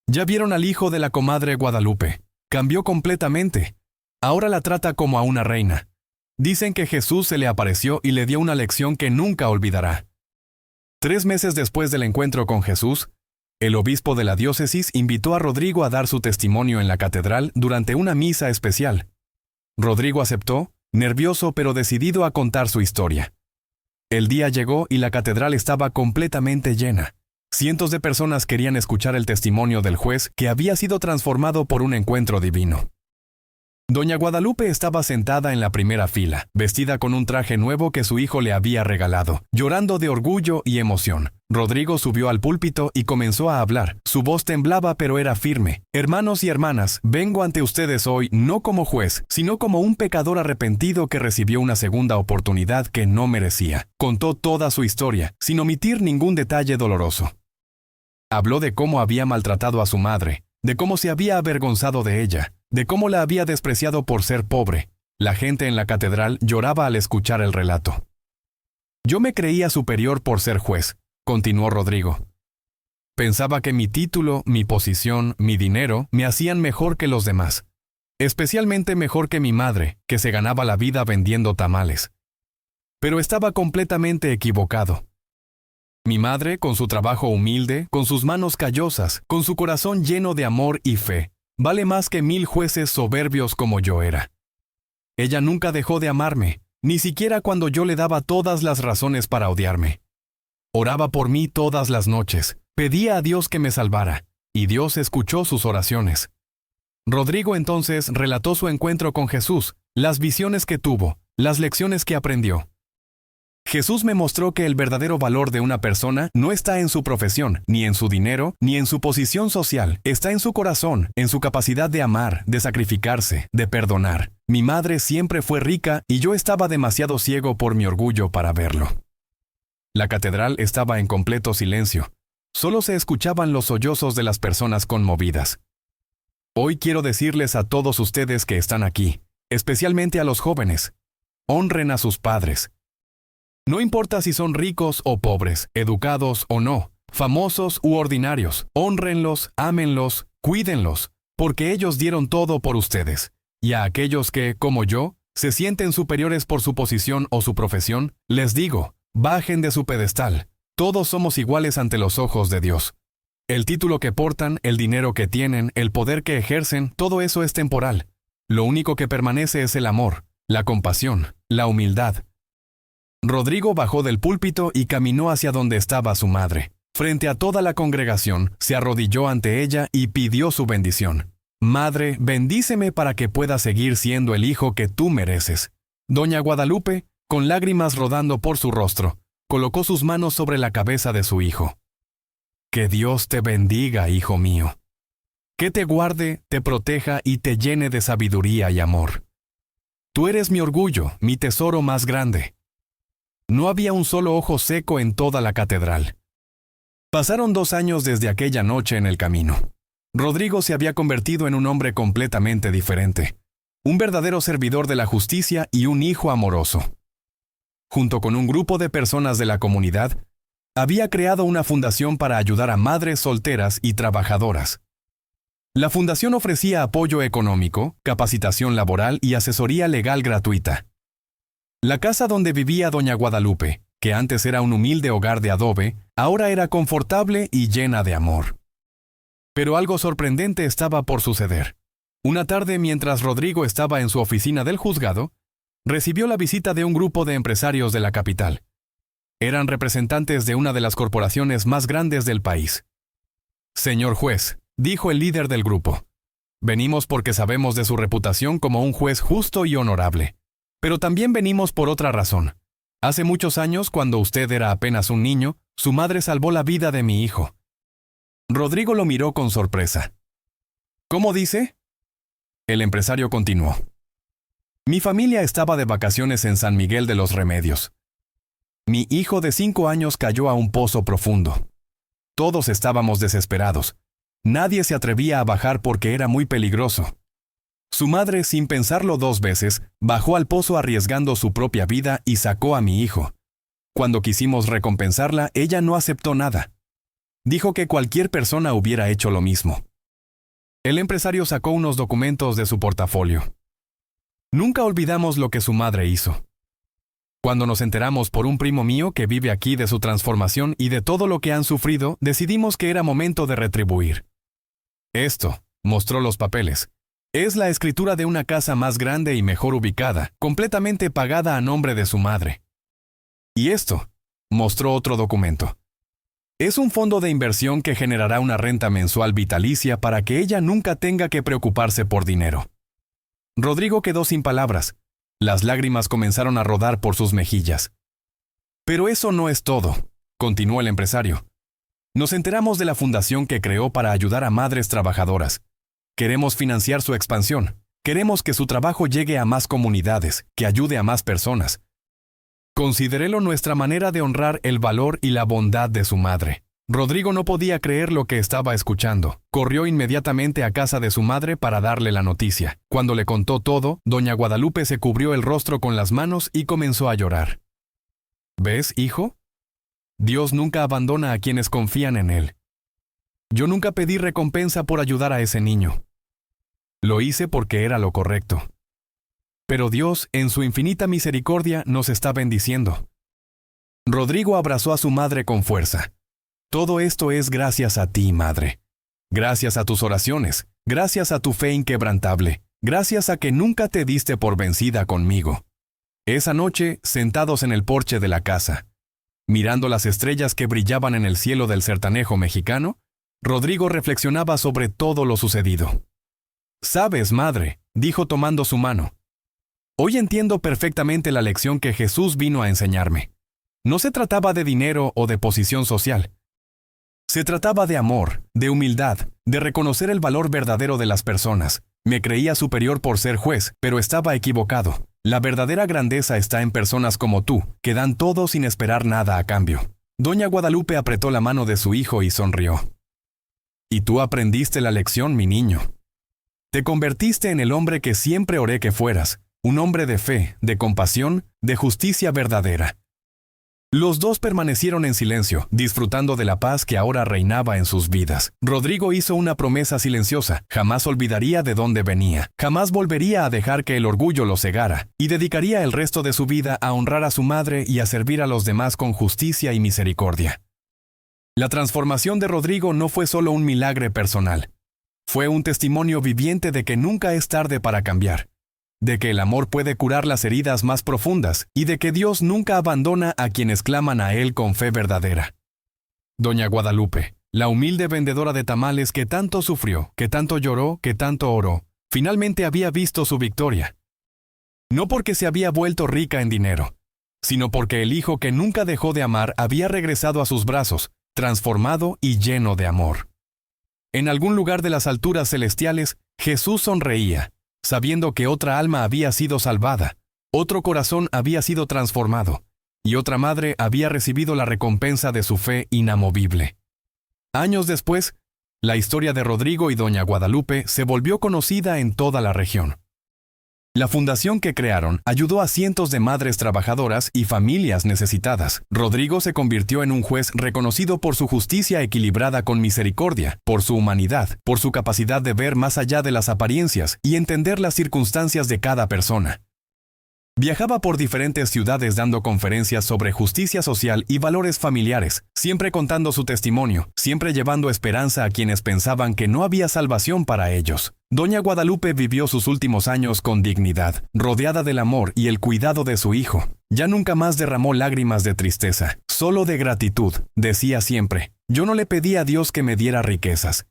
Ya vieron al hijo de la comadre Guadalupe. Cambió completamente. Ahora la trata como a una reina. Dicen que Jesús se le apareció y le dio una lección que nunca olvidará. 3 meses después del encuentro con Jesús, el obispo de la diócesis invitó a Rodrigo a dar su testimonio en la catedral durante una misa especial. Rodrigo aceptó, nervioso pero decidido a contar su historia. El día llegó y la catedral estaba completamente llena. Cientos de personas querían escuchar el testimonio del juez que había sido transformado por un encuentro divino. Doña Guadalupe estaba sentada en la primera fila, vestida con un traje nuevo que su hijo le había regalado, llorando de orgullo y emoción. Rodrigo subió al púlpito y comenzó a hablar. Su voz temblaba pero era firme. Hermanos y hermanas, vengo ante ustedes hoy no como juez, sino como un pecador arrepentido que recibió una segunda oportunidad que no merecía. Contó toda su historia, sin omitir ningún detalle doloroso. Habló de cómo había maltratado a su madre, de cómo se había avergonzado de ella, de cómo la había despreciado por ser pobre. La gente en la catedral lloraba al escuchar el relato. Yo me creía superior por ser juez, continuó Rodrigo. Pensaba que mi título, mi posición, mi dinero me hacían mejor que los demás. Especialmente mejor que mi madre, que se ganaba la vida vendiendo tamales. Pero estaba completamente equivocado. Mi madre, con su trabajo humilde, con sus manos callosas, con su corazón lleno de amor y fe, vale más que 1000 jueces soberbios como yo era. Ella nunca dejó de amarme, ni siquiera cuando yo le daba todas las razones para odiarme. Oraba por mí todas las noches, pedía a Dios que me salvara, y Dios escuchó sus oraciones. Rodrigo entonces relató su encuentro con Jesús, las visiones que tuvo, las lecciones que aprendió. Jesús me mostró que el verdadero valor de una persona no está en su profesión, ni en su dinero, ni en su posición social. Está en su corazón, en su capacidad de amar, de sacrificarse, de perdonar. Mi madre siempre fue rica y yo estaba demasiado ciego por mi orgullo para verlo. La catedral estaba en completo silencio. Solo se escuchaban los sollozos de las personas conmovidas. Hoy quiero decirles a todos ustedes que están aquí, especialmente a los jóvenes, honren a sus padres. No importa si son ricos o pobres, educados o no, famosos u ordinarios, hónrenlos, ámenlos, cuídenlos, porque ellos dieron todo por ustedes. Y a aquellos que, como yo, se sienten superiores por su posición o su profesión, les digo, bajen de su pedestal. Todos somos iguales ante los ojos de Dios. El título que portan, el dinero que tienen, el poder que ejercen, todo eso es temporal. Lo único que permanece es el amor, la compasión, la humildad. Rodrigo bajó del púlpito y caminó hacia donde estaba su madre. Frente a toda la congregación, se arrodilló ante ella y pidió su bendición. Madre, bendíceme para que pueda seguir siendo el hijo que tú mereces. Doña Guadalupe, con lágrimas rodando por su rostro, colocó sus manos sobre la cabeza de su hijo. Que Dios te bendiga, hijo mío. Que te guarde, te proteja y te llene de sabiduría y amor. Tú eres mi orgullo, mi tesoro más grande. No había un solo ojo seco en toda la catedral. Pasaron 2 años desde aquella noche en el camino. Rodrigo se había convertido en un hombre completamente diferente, un verdadero servidor de la justicia y un hijo amoroso. Junto con un grupo de personas de la comunidad, había creado una fundación para ayudar a madres solteras y trabajadoras. La fundación ofrecía apoyo económico, capacitación laboral y asesoría legal gratuita. La casa donde vivía doña Guadalupe, que antes era un humilde hogar de adobe, ahora era confortable y llena de amor. Pero algo sorprendente estaba por suceder. Una tarde, mientras Rodrigo estaba en su oficina del juzgado, recibió la visita de un grupo de empresarios de la capital. Eran representantes de una de las corporaciones más grandes del país. «Señor juez», dijo el líder del grupo, «venimos porque sabemos de su reputación como un juez justo y honorable. Pero también venimos por otra razón. Hace muchos años, cuando usted era apenas un niño, su madre salvó la vida de mi hijo». Rodrigo lo miró con sorpresa. «¿Cómo dice?». El empresario continuó. «Mi familia estaba de vacaciones en San Miguel de los Remedios. Mi hijo de 5 años cayó a un pozo profundo. Todos estábamos desesperados. Nadie se atrevía a bajar porque era muy peligroso. Su madre, sin pensarlo 2 veces, bajó al pozo arriesgando su propia vida y sacó a mi hijo. Cuando quisimos recompensarla, ella no aceptó nada. Dijo que cualquier persona hubiera hecho lo mismo». El empresario sacó unos documentos de su portafolio. «Nunca olvidamos lo que su madre hizo. Cuando nos enteramos por un primo mío que vive aquí de su transformación y de todo lo que han sufrido, decidimos que era momento de retribuir. Esto», mostró los papeles, «es la escritura de una casa más grande y mejor ubicada, completamente pagada a nombre de su madre. Y esto», mostró otro documento, «es un fondo de inversión que generará una renta mensual vitalicia para que ella nunca tenga que preocuparse por dinero». Rodrigo quedó sin palabras. Las lágrimas comenzaron a rodar por sus mejillas. «Pero eso no es todo», continuó el empresario. «Nos enteramos de la fundación que creó para ayudar a madres trabajadoras. Queremos financiar su expansión. Queremos que su trabajo llegue a más comunidades, que ayude a más personas. Considérélo nuestra manera de honrar el valor y la bondad de su madre». Rodrigo no podía creer lo que estaba escuchando. Corrió inmediatamente a casa de su madre para darle la noticia. Cuando le contó todo, doña Guadalupe se cubrió el rostro con las manos y comenzó a llorar. «¿Ves, hijo? Dios nunca abandona a quienes confían en Él. Yo nunca pedí recompensa por ayudar a ese niño. Lo hice porque era lo correcto. Pero Dios, en su infinita misericordia, nos está bendiciendo». Rodrigo abrazó a su madre con fuerza. «Todo esto es gracias a ti, madre. Gracias a tus oraciones, gracias a tu fe inquebrantable, gracias a que nunca te diste por vencida conmigo». Esa noche, sentados en el porche de la casa, mirando las estrellas que brillaban en el cielo del Sertanejo mexicano, Rodrigo reflexionaba sobre todo lo sucedido. «Sabes, madre», dijo tomando su mano, «hoy entiendo perfectamente la lección que Jesús vino a enseñarme. No se trataba de dinero o de posición social. Se trataba de amor, de humildad, de reconocer el valor verdadero de las personas. Me creía superior por ser juez, pero estaba equivocado. La verdadera grandeza está en personas como tú, que dan todo sin esperar nada a cambio». Doña Guadalupe apretó la mano de su hijo y sonrió. «Y tú aprendiste la lección, mi niño. Te convertiste en el hombre que siempre oré que fueras, un hombre de fe, de compasión, de justicia verdadera». Los dos permanecieron en silencio, disfrutando de la paz que ahora reinaba en sus vidas. Rodrigo hizo una promesa silenciosa: jamás olvidaría de dónde venía, jamás volvería a dejar que el orgullo lo cegara, y dedicaría el resto de su vida a honrar a su madre y a servir a los demás con justicia y misericordia. La transformación de Rodrigo no fue solo un milagro personal. Fue un testimonio viviente de que nunca es tarde para cambiar, de que el amor puede curar las heridas más profundas y de que Dios nunca abandona a quienes claman a Él con fe verdadera. Doña Guadalupe, La humilde vendedora de tamales que tanto sufrió, que tanto lloró, que tanto oró, finalmente había visto su victoria. No porque se había vuelto rica en dinero, sino porque el hijo que nunca dejó de amar había regresado a sus brazos, transformado y lleno de amor. En algún lugar de las alturas celestiales, Jesús sonreía, sabiendo que otra alma había sido salvada, otro corazón había sido transformado, y otra madre había recibido la recompensa de su fe inamovible. Años después, la historia de Rodrigo y doña Guadalupe se volvió conocida en toda la región. La fundación que crearon ayudó a cientos de madres trabajadoras y familias necesitadas. Rodrigo se convirtió en un juez reconocido por su justicia equilibrada con misericordia, por su humanidad, por su capacidad de ver más allá de las apariencias y entender las circunstancias de cada persona. Viajaba por diferentes ciudades dando conferencias sobre justicia social y valores familiares, siempre contando su testimonio, siempre llevando esperanza a quienes pensaban que no había salvación para ellos. Doña Guadalupe vivió sus últimos años con dignidad, rodeada del amor y el cuidado de su hijo. Ya nunca más derramó lágrimas de tristeza, solo de gratitud. Decía siempre: yo no le pedí a Dios que me diera riquezas.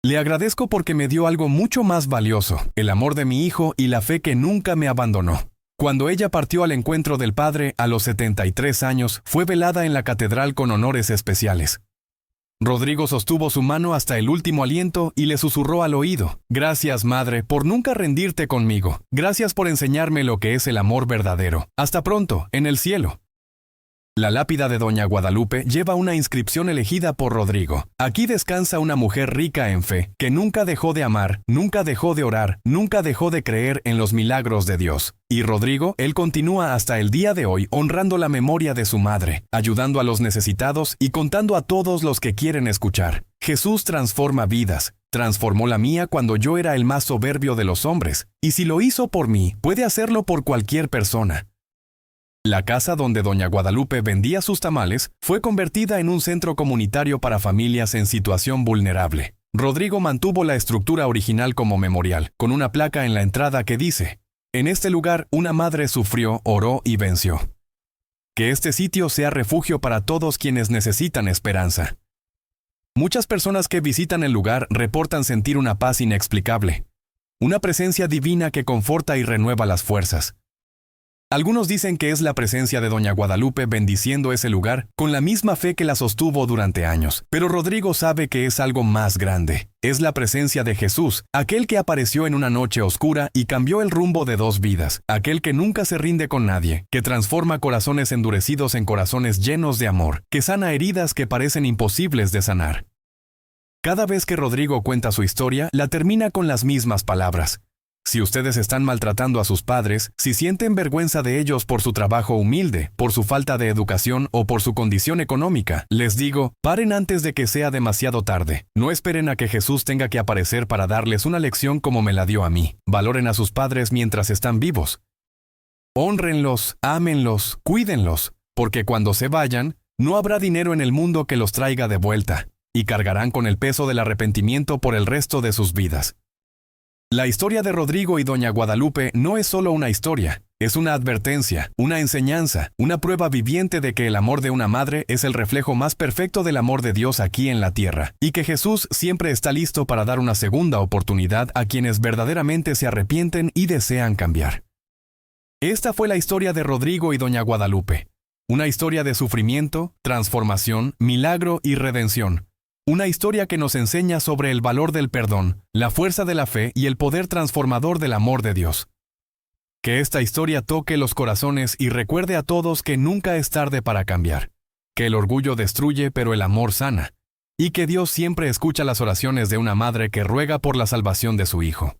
Le agradezco porque me dio algo mucho más valioso, el amor de mi hijo y la fe que nunca me abandonó. Cuando ella partió al encuentro del Padre a los 73 años, fue velada en la catedral con honores especiales. Rodrigo sostuvo su mano hasta el último aliento y le susurró al oído: gracias, madre, por nunca rendirte conmigo. Gracias por enseñarme lo que es el amor verdadero. Hasta pronto, en el cielo. La lápida de doña Guadalupe lleva una inscripción elegida por Rodrigo. Aquí descansa una mujer rica en fe, que nunca dejó de amar, nunca dejó de orar, nunca dejó de creer en los milagros de Dios. Y Rodrigo, él continúa hasta el día de hoy honrando la memoria de su madre, ayudando a los necesitados y contando a todos los que quieren escuchar. Jesús transforma vidas. Transformó la mía cuando yo era el más soberbio de los hombres. Y si lo hizo por mí, puede hacerlo por cualquier persona. La casa donde doña Guadalupe vendía sus tamales fue convertida en un centro comunitario para familias en situación vulnerable. Rodrigo mantuvo la estructura original como memorial, con una placa en la entrada que dice: en este lugar una madre sufrió, oró y venció. Que este sitio sea refugio para todos quienes necesitan esperanza. Muchas personas que visitan el lugar reportan sentir una paz inexplicable, una presencia divina que conforta y renueva las fuerzas. Algunos dicen que es la presencia de doña Guadalupe bendiciendo ese lugar con la misma fe que la sostuvo durante años. Pero Rodrigo sabe que es algo más grande. Es la presencia de Jesús, aquel que apareció en una noche oscura y cambió el rumbo de 2 vidas, aquel que nunca se rinde con nadie, que transforma corazones endurecidos en corazones llenos de amor, que sana heridas que parecen imposibles de sanar. Cada vez que Rodrigo cuenta su historia, la termina con las mismas palabras: si ustedes están maltratando a sus padres, si sienten vergüenza de ellos por su trabajo humilde, por su falta de educación o por su condición económica, les digo, paren antes de que sea demasiado tarde. No esperen a que Jesús tenga que aparecer para darles una lección como me la dio a mí. Valoren a sus padres mientras están vivos. Hónrenlos, ámenlos, cuídenlos, porque cuando se vayan, no habrá dinero en el mundo que los traiga de vuelta, y cargarán con el peso del arrepentimiento por el resto de sus vidas. La historia de Rodrigo y doña Guadalupe no es solo una historia, es una advertencia, una enseñanza, una prueba viviente de que el amor de una madre es el reflejo más perfecto del amor de Dios aquí en la tierra, y que Jesús siempre está listo para dar una segunda oportunidad a quienes verdaderamente se arrepienten y desean cambiar. Esta fue la historia de Rodrigo y doña Guadalupe, una historia de sufrimiento, transformación, milagro y redención. Una historia que nos enseña sobre el valor del perdón, la fuerza de la fe y el poder transformador del amor de Dios. Que esta historia toque los corazones y recuerde a todos que nunca es tarde para cambiar. Que el orgullo destruye pero el amor sana. Y que Dios siempre escucha las oraciones de una madre que ruega por la salvación de su hijo.